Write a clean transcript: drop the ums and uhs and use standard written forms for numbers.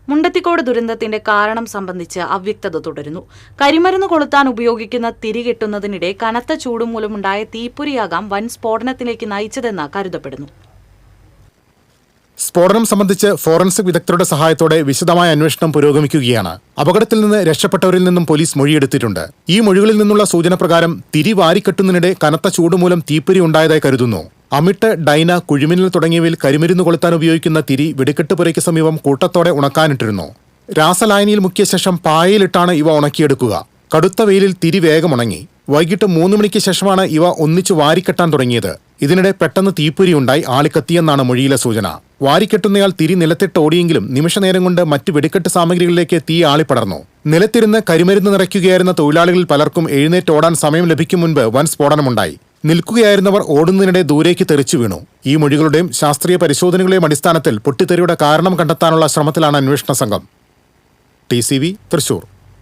മുണ്ടത്തിക്കോട് ദുരന്തത്തിന്റെ കാരണം സംബന്ധിച്ച് അവ്യക്തത തുടരുന്നു. കരിമരുന്ന് കൊളുത്താൻ ഉപയോഗിക്കുന്ന തിരി കെട്ടുന്നതിനിടെ കനത്ത ചൂട് മൂലമുണ്ടായ തീപ്പൊരിയാകാം വൻ സ്ഫോടനത്തിലേക്ക് നയിച്ചതെന്ന് കരുതപ്പെടുന്നു. സ്ഫോടനം സംബന്ധിച്ച് ഫോറൻസിക് വിദഗ്ധരുടെ സഹായത്തോടെ വിശദമായ അന്വേഷണം പുരോഗമിക്കുകയാണ്. അപകടത്തിൽ നിന്ന് രക്ഷപ്പെട്ടവരിൽ നിന്നും പോലീസ് മൊഴിയെടുത്തിട്ടുണ്ട്. ഈ മൊഴികളിൽ നിന്നുള്ള സൂചന പ്രകാരം തിരി വാരിക്കെട്ടുന്നതിനിടെ കനത്ത ചൂട് മൂലം തീപ്പൊരി ഉണ്ടായതായി കരുതുന്നു. അമിട്ട്, ഡൈന, കുഴിമിന്നൽ തുടങ്ങിയവയിൽ കരിമരുന്ന് കൊളുത്താൻ ഉപയോഗിക്കുന്ന തിരി വെടിക്കെട്ട് പുരയ്ക്ക് സമീപം കൂട്ടത്തോടെ ഉണക്കാനിട്ടിരുന്നു. രാസലായനിയിൽ മുക്കിയ ശേഷം പായയിലിട്ടാണ് ഇവ ഉണക്കിയെടുക്കുക. കടുത്ത വെയിലിൽ തിരി വേഗം ഉണങ്ങി. വൈകിട്ട് 3 മണിക്ക് ശേഷമാണ് ഇവ ഒന്നിച്ചു വാരിക്കെട്ടാൻ തുടങ്ങിയത്. ഇതിനിടെ പെട്ടെന്ന് തീപ്പൊരിയുണ്ടായി ആളിക്കത്തിയെന്നാണ് മൊഴിയിലെ സൂചന. വാരിക്കെട്ടുന്നയാൾ തിരി നിലത്തിട്ട് ഓടിയെങ്കിലും നിമിഷനേരം കൊണ്ട് മറ്റ് വെടിക്കെട്ട് സാമഗ്രികളിലേക്ക് തീ ആളിപ്പടർന്നു. നിലത്തിരുന്ന് കരിമരുന്ന് നിറയ്ക്കുകയായിരുന്ന തൊഴിലാളികളിൽ പലർക്കും എഴുന്നേറ്റ് ഓടാൻ സമയം ലഭിക്കും മുൻപ് വൻ സ്ഫോടനമുണ്ടായി. നിൽക്കുകയായിരുന്നവർ ഓടുന്നതിനിടെ ദൂരേക്ക് തെറിച്ചു വീണു. ഈ മൊഴികളുടെയും ശാസ്ത്രീയ പരിശോധനകളുടെയും അടിസ്ഥാനത്തിൽ പൊട്ടിത്തെറിയുടെ കാരണം കണ്ടെത്താനുള്ള ശ്രമത്തിലാണ് അന്വേഷണ സംഘം. TCV തൃശൂർ.